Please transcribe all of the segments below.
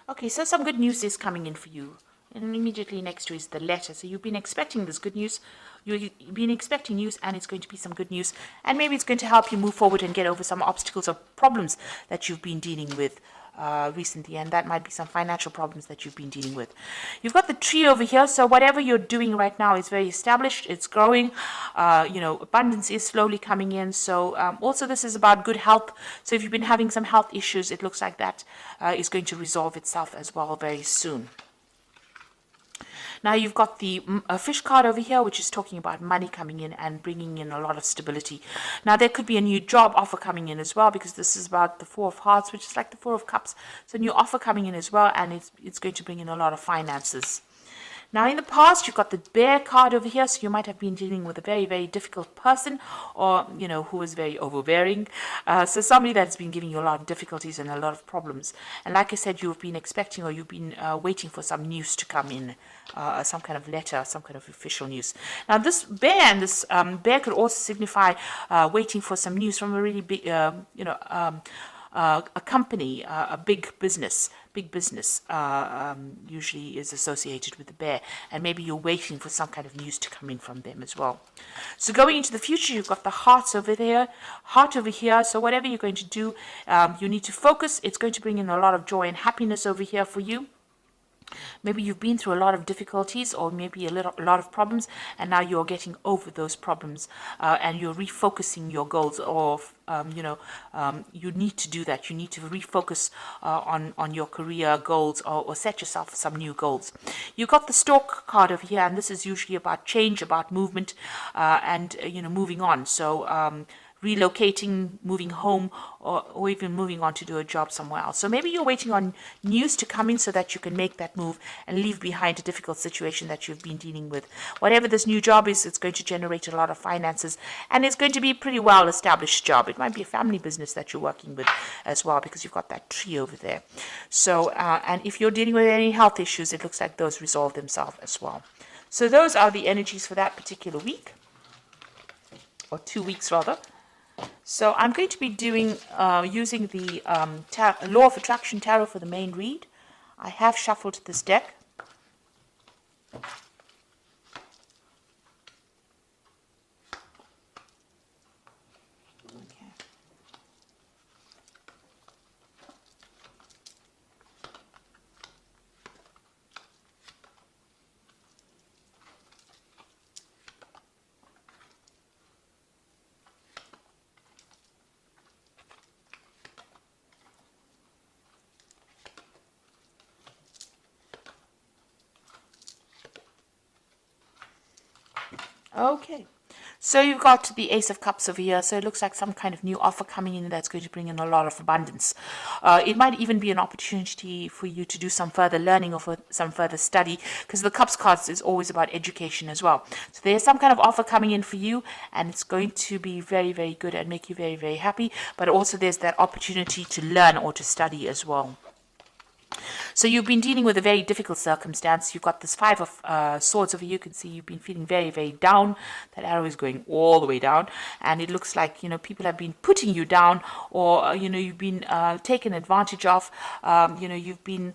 Okay, so some good news is coming in for you. And immediately next to is the letter. So you've been expecting this good news. You've been expecting news, and it's going to be some good news. And maybe it's going to help you move forward and get over some obstacles or problems that you've been dealing with recently. And that might be some financial problems that you've been dealing with. You've got the tree over here. So whatever you're doing right now is very established. It's growing. Abundance is slowly coming in. So also this is about good health. So if you've been having some health issues, it looks like that is going to resolve itself as well very soon. Now you've got the fish card over here, which is talking about money coming in and bringing in a lot of stability. Now there could be a new job offer coming in as well, because this is about the Four of Hearts, which is like the Four of Cups. So a new offer coming in as well, and it's going to bring in a lot of finances. Now, in the past, you've got the bear card over here, so you might have been dealing with a very, very difficult person, or, who was very overbearing. So somebody that's been giving you a lot of difficulties and a lot of problems. And like I said, you've been expecting, or you've been waiting for some news to come in, some kind of letter, some kind of official news. Now, this bear and this bear could also signify waiting for some news from a really big, a company, a big business usually is associated with the bear, and maybe you're waiting for some kind of news to come in from them as well. So going into the future, you've got the heart over here. So whatever you're going to do, you need to focus. It's going to bring in a lot of joy and happiness over here for you. Maybe you've been through a lot of difficulties, or maybe a lot of problems, and now you're getting over those problems, and you're refocusing your goals. Or you need to do that. You need to refocus on your career goals, or set yourself some new goals. You've got the Stork card over here, and this is usually about change, about movement, and moving on. So relocating, moving home, or even moving on to do a job somewhere else. So maybe you're waiting on news to come in so that you can make that move and leave behind a difficult situation that you've been dealing with. Whatever this new job is, it's going to generate a lot of finances, and it's going to be a pretty well-established job. It might be a family business that you're working with as well, because you've got that tree over there. So, and if you're dealing with any health issues, it looks like those resolve themselves as well. So those are the energies for that particular week, or 2 weeks rather. So I'm going to be doing using the Law of Attraction Tarot for the main read. I have shuffled this deck. Okay, so you've got the Ace of Cups over here. So it looks like some kind of new offer coming in that's going to bring in a lot of abundance. It might even be an opportunity for you to do some further learning or for some further study, because the Cups cards is always about education as well. So there's some kind of offer coming in for you, and it's going to be very, very good and make you very, very happy. But also there's that opportunity to learn or to study as well. So you've been dealing with a very difficult circumstance. You've got this Five of Swords over here. You can see you've been feeling very, very down. That arrow is going all the way down. And it looks like, people have been putting you down, or, you've been taken advantage of. You've been...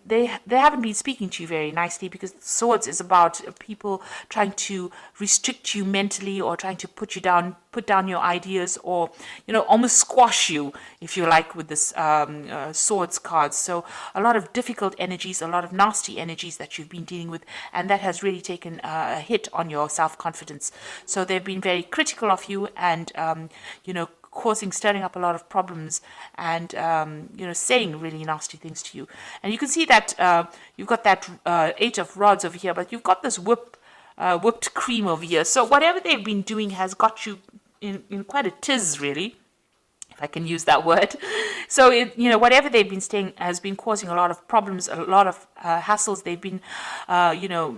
they haven't been speaking to you very nicely, because Swords is about people trying to restrict you mentally, or trying to put down your ideas, or almost squash you, if you like, with this Swords card. So a lot of difficult energies, a lot of nasty energies that you've been dealing with, and that has really taken a hit on your self-confidence. So they've been very critical of you, and stirring up a lot of problems, and saying really nasty things to you. And you can see that you've got that Eight of Rods over here, but you've got this whipped cream over here. So whatever they've been doing has got you in quite a tiz, really, if I can use that word. So whatever they've been saying has been causing a lot of problems, a lot of hassles. They've been,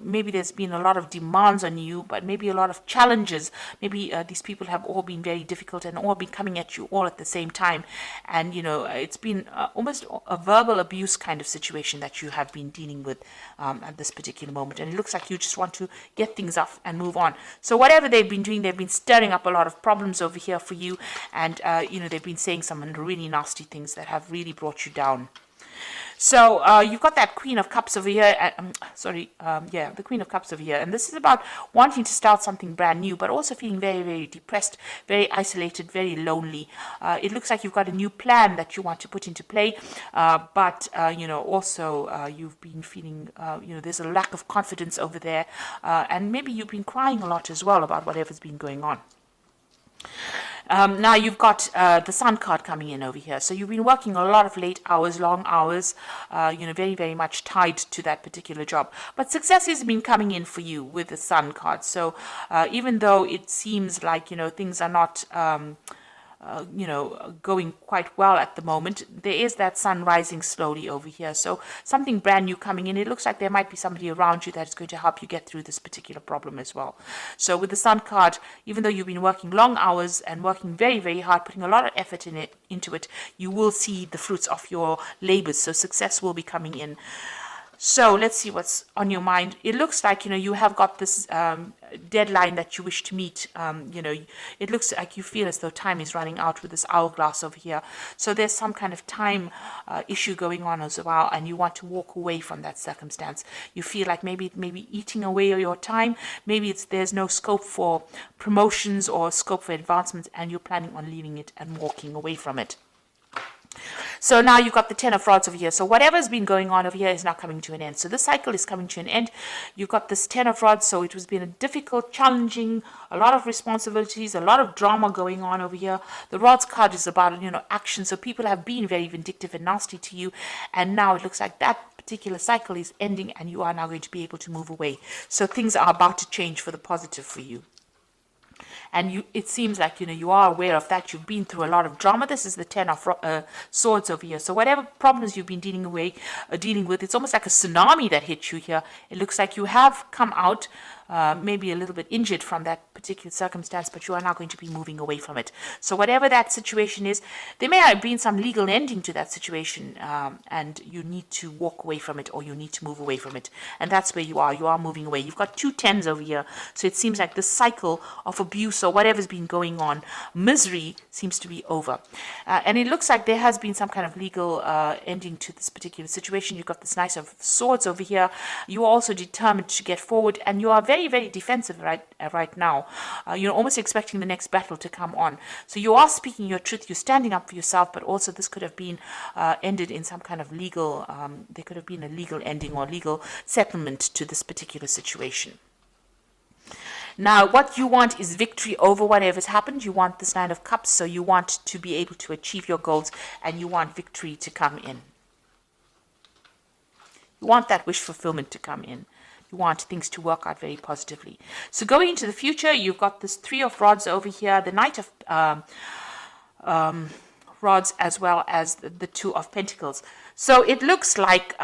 maybe there's been a lot of demands on you, but maybe a lot of challenges. Maybe these people have all been very difficult and all been coming at you all at the same time. And, it's been almost a verbal abuse kind of situation that you have been dealing with at this particular moment. And it looks like you just want to get things off and move on. So whatever they've been doing, they've been stirring up a lot of problems over here for you. And, they've been saying some really nasty things that have really brought you down. So you've got that Queen of Cups over here. The Queen of Cups over here. And this is about wanting to start something brand new, but also feeling very, very depressed, very isolated, very lonely. It looks like you've got a new plan that you want to put into play, but also you've been feeling, there's a lack of confidence over there, and maybe you've been crying a lot as well about whatever's been going on. Now you've got the Sun card coming in over here. So you've been working a lot of late hours, long hours, very, very much tied to that particular job. But success has been coming in for you with the Sun card. So even though it seems like, things are not going quite well at the moment, there is that sun rising slowly over here. So something brand new coming in. It looks like there might be somebody around you that is going to help you get through this particular problem as well. So with the Sun card, even though you've been working long hours and working very, very hard, putting a lot of effort into it, you will see the fruits of your labors. So success will be coming in. So let's see what's on your mind. It looks like, you have got this deadline that you wish to meet. It looks like you feel as though time is running out with this hourglass over here. So there's some kind of time issue going on as well, and you want to walk away from that circumstance. You feel like maybe eating away your time. Maybe there's no scope for promotions or scope for advancements, and you're planning on leaving it and walking away from it. So now you've got the Ten of Rods over here. So whatever's been going on over here is now coming to an end. So this cycle is coming to an end. You've got this Ten of Rods. So it has been a difficult, challenging, a lot of responsibilities, a lot of drama going on over here. The Rods card is about, action. So people have been very vindictive and nasty to you. And now it looks like that particular cycle is ending and you are now going to be able to move away. So things are about to change for the positive for you. And it seems like, you are aware of that. You've been through a lot of drama. This is the Ten of Swords over here. So whatever problems you've been dealing with, it's almost like a tsunami that hit you here. It looks like you have come out maybe a little bit injured from that particular circumstance, but you are now going to be moving away from it. So whatever that situation is, there may have been some legal ending to that situation, and you need to walk away from it, or you need to move away from it. And that's where you are. You are moving away. You've got 2 tens over here. So it seems like the cycle of abuse or whatever's been going on, misery, seems to be over. And it looks like there has been some kind of legal ending to this particular situation. You've got this Knight of Swords over here. You are also determined to get forward, and you are very, very defensive right now. You're almost expecting the next battle to come on. So you are speaking your truth. You're standing up for yourself, but also this could have been ended in some kind of legal, there could have been a legal ending or legal settlement to this particular situation. Now, what you want is victory over whatever's happened. You want this Nine of Cups, so you want to be able to achieve your goals, and you want victory to come in. You want that wish fulfillment to come in. You want things to work out very positively. So going into the future, you've got this Three of Rods over here, the Knight of Rods, as well as the Two of Pentacles. So it looks like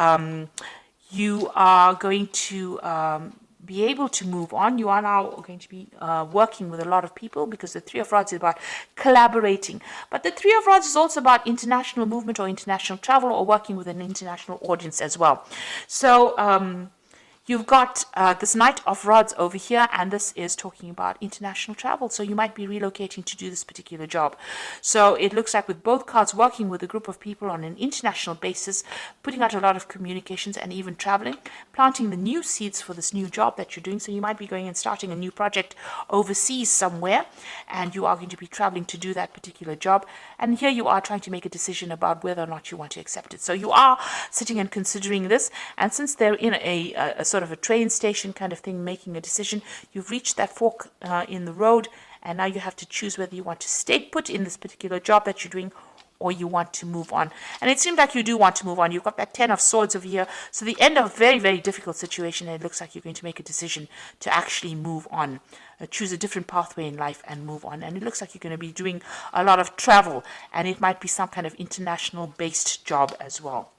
you are going to be able to move on. You are now going to be working with a lot of people, because the Three of Rods is about collaborating. But the Three of Rods is also about international movement or international travel, or working with an international audience as well. So you've got this Knight of Rods over here, and this is talking about international travel. So you might be relocating to do this particular job. So it looks like with both cards, working with a group of people on an international basis, putting out a lot of communications and even traveling, planting the new seeds for this new job that you're doing. So you might be going and starting a new project overseas somewhere, and you are going to be traveling to do that particular job. And here you are trying to make a decision about whether or not you want to accept it. So you are sitting and considering this, and since they're in a sort of a train station kind of thing, making a decision, you've reached that fork in the road, and now you have to choose whether you want to stay put in this particular job that you're doing, or you want to move on. And it seems like you do want to move on. You've got that Ten of Swords over here. So the end of a very, very difficult situation, and it looks like you're going to make a decision to actually move on, choose a different pathway in life and move on. And it looks like you're going to be doing a lot of travel, and it might be some kind of international based job as well.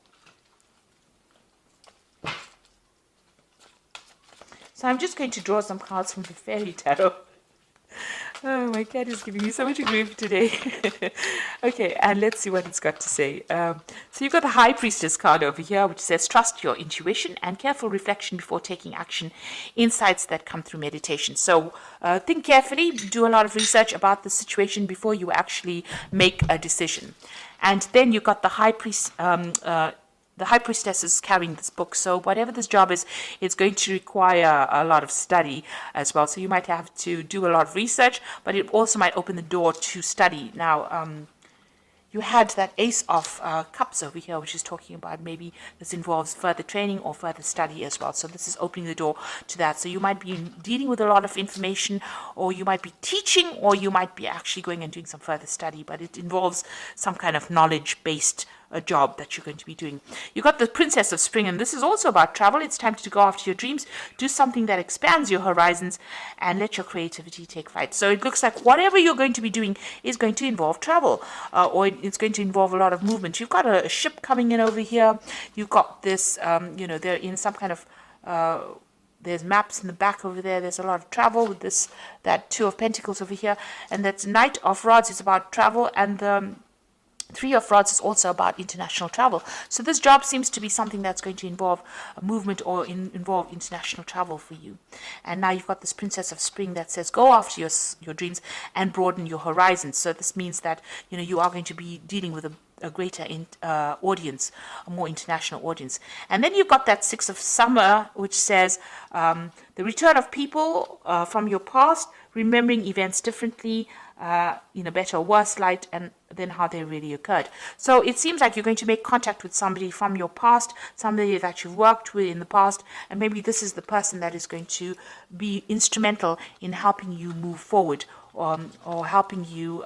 So I'm just going to draw some cards from the Fairy Tarot. Oh, my cat is giving me so much grief today. Okay, and let's see what it's got to say. So you've got the High Priestess card over here, which says, trust your intuition and careful reflection before taking action. Insights that come through meditation. So think carefully, do a lot of research about the situation before you actually make a decision. And then you've got the High Priest the high priestess is carrying this book, so whatever this job is, it's going to require a lot of study as well. So you might have to do a lot of research, but it also might open the door to study. Now, you had that Ace of Cups over here, which is talking about maybe this involves further training or further study as well. So this is opening the door to that. So you might be dealing with a lot of information, or you might be teaching, or you might be actually going and doing some further study, but it involves some kind of knowledge-based job that you're going to be doing. You got the Princess of Spring, and this is also about travel. It's time to go after your dreams, do something that expands your horizons, and let your creativity take flight. So it looks like whatever you're going to be doing is going to involve travel, or it's going to involve a lot of movement. You've got a ship coming in over here. You've got this, they're in some kind of there's maps in the back over there. There's a lot of travel with that Two of Pentacles over here, and that's Knight of Rods is about travel, and the Three of Rods is also about international travel. So this job seems to be something that's going to involve a movement or involve international travel for you. And now you've got this Princess of Spring that says go after your dreams and broaden your horizons. So this means that you are going to be dealing with a greater audience, a more international audience. And then you've got that Six of Summer, which says the return of people from your past, remembering events differently, in a better or worse light, and then how they really occurred. So it seems like you're going to make contact with somebody from your past, somebody that you've worked with in the past, and maybe this is the person that is going to be instrumental in helping you move forward, or helping you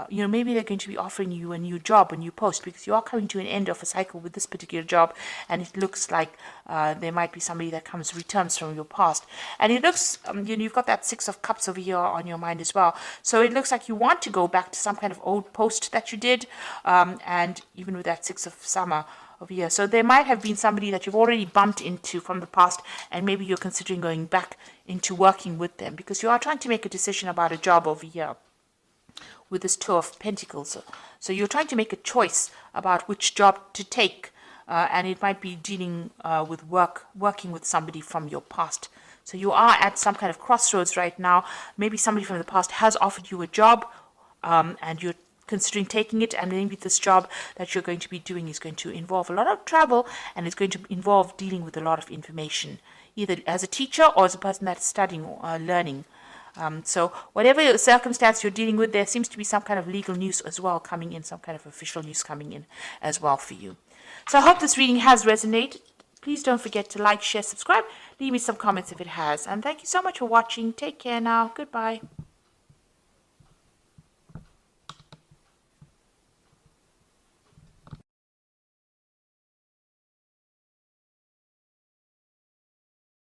maybe they're going to be offering you a new job, a new post, because you are coming to an end of a cycle with this particular job, and it looks like there might be somebody that returns from your past. And it looks, you've got that Six of Cups over here on your mind as well. So it looks like you want to go back to some kind of old post that you did, and even with that Six of Summer over here. So there might have been somebody that you've already bumped into from the past, and maybe you're considering going back into working with them, because you are trying to make a decision about a job over here with this Two of Pentacles. So you're trying to make a choice about which job to take, and it might be dealing with working with somebody from your past. So you are at some kind of crossroads right now. Maybe somebody from the past has offered you a job, and you're considering taking it, and maybe this job that you're going to be doing is going to involve a lot of travel, and it's going to involve dealing with a lot of information, either as a teacher or as a person that's studying or learning. So whatever circumstance you're dealing with, there seems to be some kind of legal news as well coming in, some kind of official news coming in as well for you. So I hope this reading has resonated. Please don't forget to like, share, subscribe. Leave me some comments if it has. And thank you so much for watching. Take care now. Goodbye.